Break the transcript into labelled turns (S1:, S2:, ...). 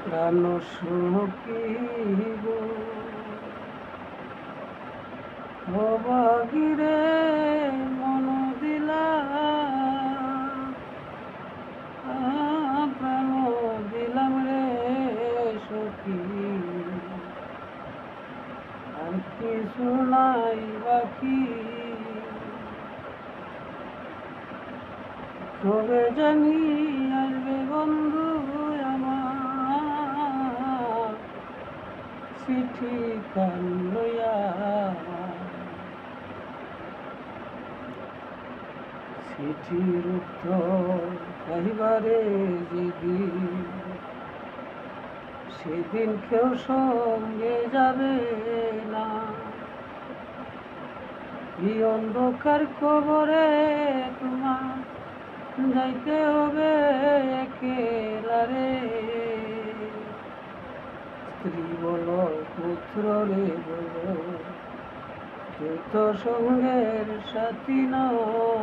S1: প্রাণ সখী গো অবাগিরে মন দিলা প্রাণ দিলাম রে সখী আর কিছু নাই বাকি কবে জানি আসবে বন্ধু আমার চিঠি কান লইয়া চিঠির উত্তর পাইবারে যেদিন সেদিন কেউ সঙ্গে যাবে না এই অন্ধকার কবরে তোমার যাইতে হবে একেলা রে স্ত্রী বলো পুত্র রে বলো কেউ তো সঙ্গের সাথী নয়